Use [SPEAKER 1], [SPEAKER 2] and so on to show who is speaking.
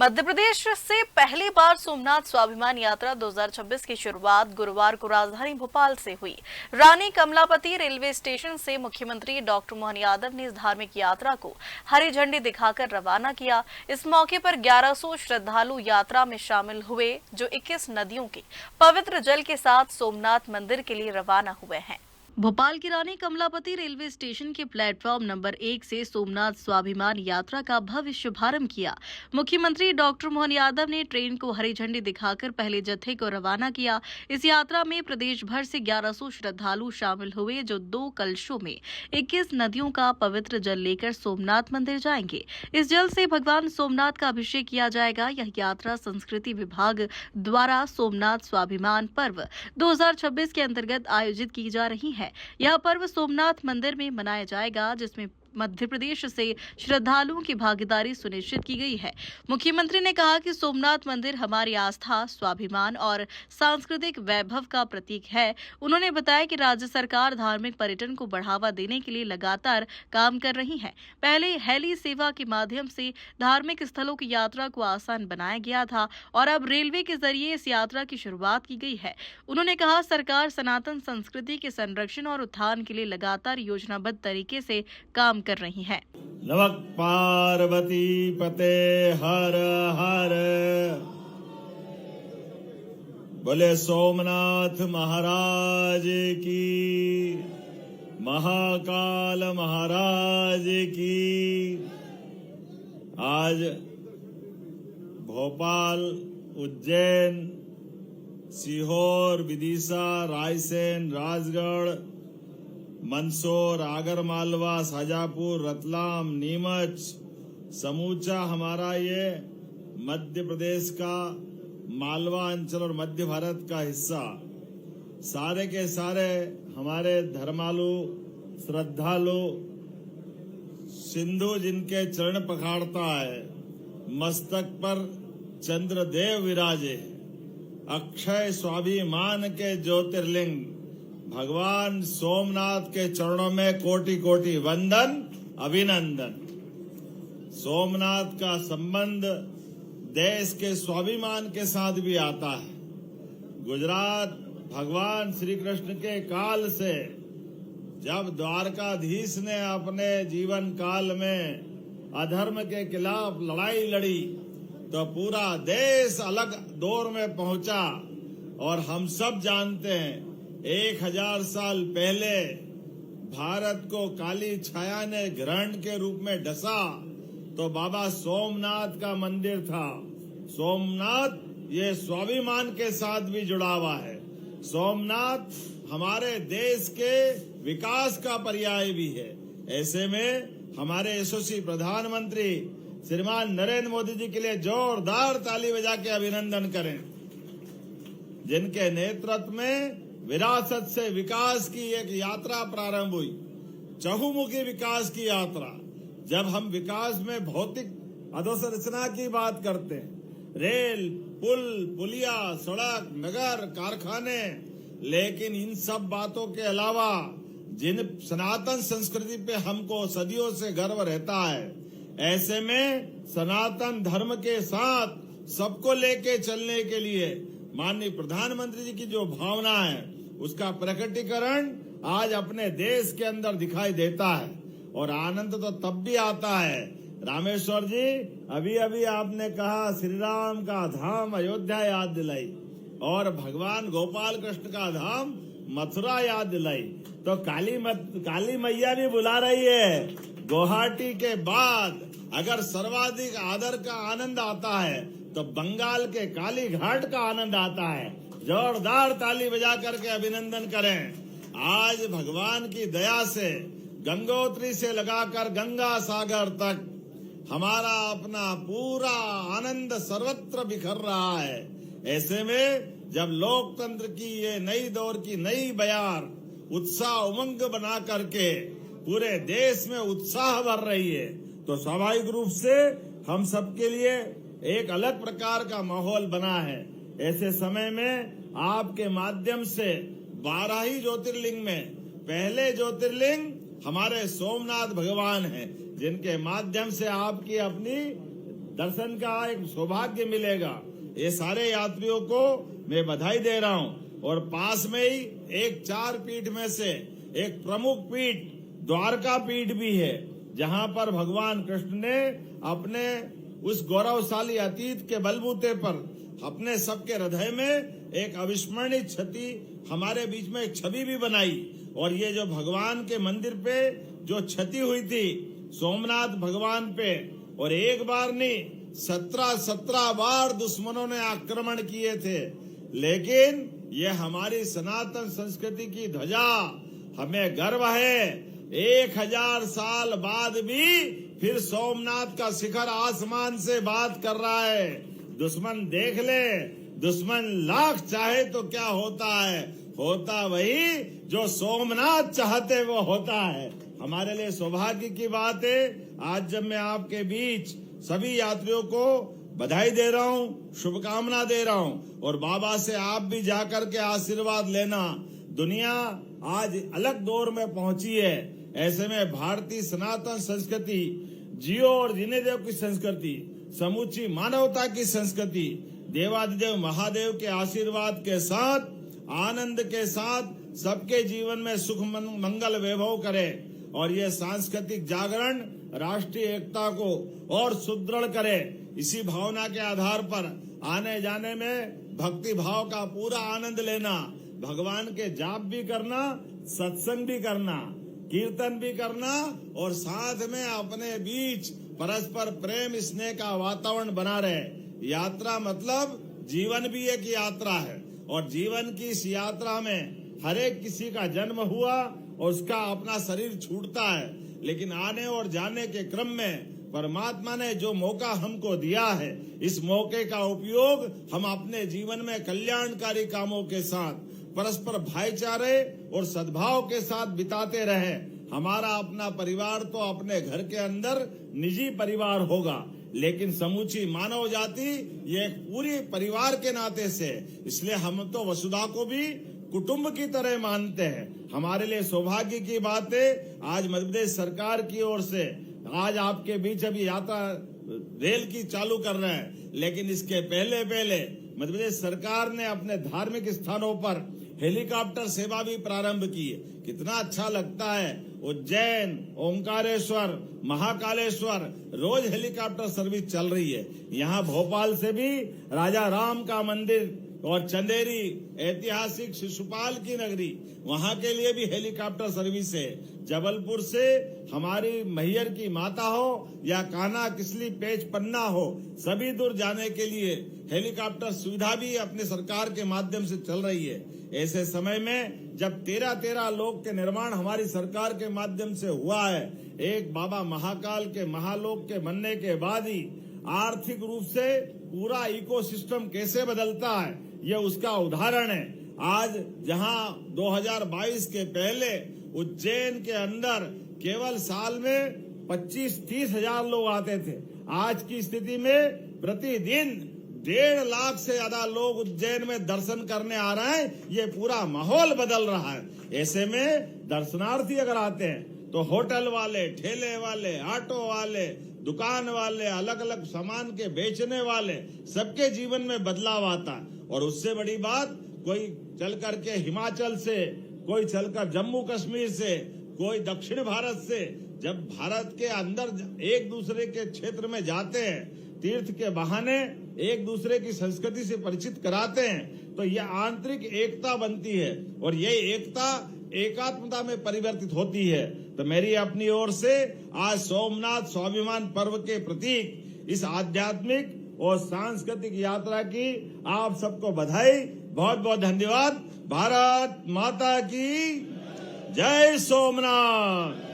[SPEAKER 1] मध्य प्रदेश से पहली बार सोमनाथ स्वाभिमान यात्रा 2026 की शुरुआत गुरुवार को राजधानी भोपाल से हुई। रानी कमलापति रेलवे स्टेशन से मुख्यमंत्री डॉक्टर मोहन यादव ने इस धार्मिक यात्रा को हरी झंडी दिखाकर रवाना किया। इस मौके पर 1100 श्रद्धालु यात्रा में शामिल हुए, जो 21 नदियों के पवित्र जल के साथ सोमनाथ मंदिर के लिए रवाना हुए हैं। भोपाल की रानी कमलापति रेलवे स्टेशन के प्लेटफॉर्म नंबर 1 से सोमनाथ स्वाभिमान यात्रा का भव्य शुभारंभ किया। मुख्यमंत्री डॉक्टर मोहन यादव ने ट्रेन को हरी झंडी दिखाकर पहले जत्थे को रवाना किया। इस यात्रा में प्रदेश भर से 1100 श्रद्धालु शामिल हुए, जो 2 कलशों में 21 नदियों का पवित्र जल लेकर सोमनाथ मंदिर जाएंगे। इस जल से भगवान सोमनाथ का अभिषेक किया जाएगा। यह यात्रा संस्कृति विभाग द्वारा सोमनाथ स्वाभिमान पर्व 2026 के अंतर्गत आयोजित की जा रही है। यह पर्व सोमनाथ मंदिर में मनाया जाएगा, जिसमें मध्य प्रदेश से श्रद्धालुओं की भागीदारी सुनिश्चित की गई है। मुख्यमंत्री ने कहा कि सोमनाथ मंदिर हमारी आस्था, स्वाभिमान और सांस्कृतिक वैभव का प्रतीक है। उन्होंने बताया कि राज्य सरकार धार्मिक पर्यटन को बढ़ावा देने के लिए लगातार काम कर रही है। पहले हेली सेवा के माध्यम से धार्मिक स्थलों की यात्रा को आसान बनाया गया था और अब रेलवे के जरिए इस यात्रा की शुरुआत की गई है। उन्होंने कहा, सरकार सनातन संस्कृति के संरक्षण और उत्थान के लिए लगातार योजनाबद्ध तरीके से काम कर रही है।
[SPEAKER 2] नमः पार्वती पते हर हर। बोले सोमनाथ महाराज की, महाकाल महाराज की। आज भोपाल, उज्जैन, सीहोर, विदिशा, रायसेन, राजगढ़, मंदसौर, आगरमालवा, शाजापुर, रतलाम, नीमच, समूचा हमारा ये मध्य प्रदेश का मालवा अंचल और मध्य भारत का हिस्सा, सारे के सारे हमारे धर्मालु, श्रद्धालु, सिंधु जिनके चरण पखाड़ता है, मस्तक पर चंद्रदेव विराजे, अक्षय स्वाभिमान के ज्योतिर्लिंग भगवान सोमनाथ के चरणों में कोटि कोटि वंदन, अभिनंदन। सोमनाथ का संबंध देश के स्वाभिमान के साथ भी आता है। गुजरात भगवान श्री कृष्ण के काल से जब द्वारकाधीश ने अपने जीवन काल में अधर्म के खिलाफ लड़ाई लड़ी, तो पूरा देश अलग दौर में पहुंचा। और हम सब जानते हैं 1000 साल पहले भारत को काली छाया ने ग्रहण के रूप में डसा, तो बाबा सोमनाथ का मंदिर था। सोमनाथ ये स्वाभिमान के साथ भी जुड़ा हुआ है। सोमनाथ हमारे देश के विकास का पर्याय भी है। ऐसे में हमारे यशस्वी प्रधानमंत्री श्रीमान नरेंद्र मोदी जी के लिए जोरदार ताली बजा के अभिनंदन करें, जिनके नेतृत्व में विरासत से विकास की एक यात्रा प्रारंभ हुई, चहुमुखी विकास की यात्रा। जब हम विकास में भौतिक अधोसंरचना की बात करते हैं, रेल, पुल, पुलिया, सड़क, नगर, कारखाने, लेकिन इन सब बातों के अलावा जिन सनातन संस्कृति पे हमको सदियों से गर्व रहता है, ऐसे में सनातन धर्म के साथ सबको लेके चलने के लिए माननीय प्रधानमंत्री जी की जो भावना है, उसका प्रकटीकरण आज अपने देश के अंदर दिखाई देता है। और आनंद तो तब भी आता है। रामेश्वर जी, अभी अभी आपने कहा श्री राम का धाम अयोध्या याद दिलाई और भगवान गोपाल कृष्ण का धाम मथुरा याद दिलाई, तो काली मैया भी बुला रही है। गुवाहाटी के बाद अगर सर्वाधिक आदर का आनंद आता है, तो बंगाल के काली घाट का आनंद आता है। जोरदार ताली बजा करके अभिनंदन करें। आज भगवान की दया से गंगोत्री से लगाकर गंगा सागर तक हमारा अपना पूरा आनंद सर्वत्र बिखर रहा है। ऐसे में जब लोकतंत्र की ये नई दौर की नई बयार उत्साह उमंग बना करके पूरे देश में उत्साह भर रही है, तो स्वाभाविक रूप से हम सबके लिए एक अलग प्रकार का माहौल बना है। ऐसे समय में आपके माध्यम से 12 ही ज्योतिर्लिंग में पहले ज्योतिर्लिंग हमारे सोमनाथ भगवान हैं, जिनके माध्यम से आपकी अपनी दर्शन का एक सौभाग्य मिलेगा। ये सारे यात्रियों को मैं बधाई दे रहा हूँ। और पास में ही एक 4 पीठ में से एक प्रमुख पीठ द्वारका पीठ भी है, जहाँ पर भगवान कृष्ण ने अपने उस गौरवशाली अतीत के बलबूते पर अपने सबके हृदय में एक अविस्मरणीय छवि हमारे बीच में एक छवि भी बनाई। और ये जो भगवान के मंदिर पे जो क्षति हुई थी सोमनाथ भगवान पे, और एक बार नहीं 17 बार दुश्मनों ने आक्रमण किए थे, लेकिन ये हमारी सनातन संस्कृति की ध्वजा, हमें गर्व है 1000 साल बाद भी फिर सोमनाथ का शिखर आसमान से बात कर रहा है। दुश्मन देख ले, दुश्मन लाख चाहे तो क्या होता है, होता वही जो सोमनाथ चाहते वो होता है। हमारे लिए सौभाग्य की बात है आज जब मैं आपके बीच सभी यात्रियों को बधाई दे रहा हूँ, शुभकामना दे रहा हूँ। और बाबा से आप भी जाकर के आशीर्वाद लेना। दुनिया आज अलग दौर में पहुंची है, ऐसे में भारतीय सनातन संस्कृति, जियो और जीने देव की संस्कृति, समूची मानवता की संस्कृति देवादिदेव महादेव के आशीर्वाद के साथ, आनंद के साथ सबके जीवन में सुख मंगल वैभव करे। और ये सांस्कृतिक जागरण राष्ट्रीय एकता को और सुदृढ़ करे। इसी भावना के आधार पर आने जाने में भक्ति भाव का पूरा आनंद लेना, भगवान के जाप भी करना, सत्संग भी करना, कीर्तन भी करना, और साथ में अपने बीच परस्पर प्रेम स्नेह का वातावरण बना रहे। यात्रा मतलब जीवन भी एक यात्रा है, और जीवन की इस यात्रा में हर एक किसी का जन्म हुआ और उसका अपना शरीर छूटता है, लेकिन आने और जाने के क्रम में परमात्मा ने जो मौका हमको दिया है, इस मौके का उपयोग हम अपने जीवन में कल्याणकारी कामों के साथ, परस्पर भाईचारे और सद्भाव के साथ बिताते रहे। हमारा अपना परिवार तो अपने घर के अंदर निजी परिवार होगा, लेकिन समूची मानव जाति ये एक पूरी परिवार के नाते से, इसलिए हम तो वसुधा को भी कुटुंब की तरह मानते हैं। हमारे लिए सौभाग्य की बात है आज मध्य प्रदेश सरकार की ओर से आज आपके बीच अभी यात्रा रेल की चालू कर रहे हैं, लेकिन इसके पहले मध्य प्रदेश सरकार ने अपने धार्मिक स्थानों पर हेलीकॉप्टर सेवा भी प्रारंभ की है। कितना अच्छा लगता है। उज्जैन, ओंकारेश्वर, महाकालेश्वर रोज हेलीकॉप्टर सर्विस चल रही है। यहाँ भोपाल से भी राजा राम का मंदिर और चंदेरी ऐतिहासिक शिशुपाल की नगरी, वहाँ के लिए भी हेलीकॉप्टर सर्विस है। जबलपुर से हमारी मैहर की माता हो या कान्हा किसली पेच पन्ना हो, सभी दूर जाने के लिए हेलीकॉप्टर सुविधा भी अपने सरकार के माध्यम से चल रही है। ऐसे समय में जब 13 लोक के निर्माण हमारी सरकार के माध्यम से हुआ है, एक बाबा महाकाल के महालोक के बनने के बाद ही आर्थिक रूप से पूरा इकोसिस्टम कैसे बदलता है, यह उसका उदाहरण है। आज जहां 2022 के पहले उज्जैन के अंदर केवल साल में 25-30 हजार लोग आते थे, आज की स्थिति में प्रतिदिन 1.5 लाख से ज्यादा लोग उज्जैन में दर्शन करने आ रहे हैं। ये पूरा माहौल बदल रहा है। ऐसे में दर्शनार्थी अगर आते हैं तो होटल वाले, ठेले वाले, ऑटो वाले, दुकान वाले, अलग अलग सामान के बेचने वाले, सबके जीवन में बदलाव आता है। और उससे बड़ी बात, कोई चल करके हिमाचल से, कोई चलकर जम्मू कश्मीर से, कोई दक्षिण भारत से, जब भारत के अंदर एक दूसरे के क्षेत्र में जाते हैं, तीर्थ के बहाने एक दूसरे की संस्कृति से परिचित कराते हैं, तो यह आंतरिक एकता बनती है और ये एकता एकात्मता में परिवर्तित होती है। तो मेरी अपनी ओर से आज सोमनाथ स्वाभिमान पर्व के प्रतीक इस आध्यात्मिक और सांस्कृतिक यात्रा की आप सबको बधाई, बहुत बहुत धन्यवाद। भारत माता की जय सोमनाथ।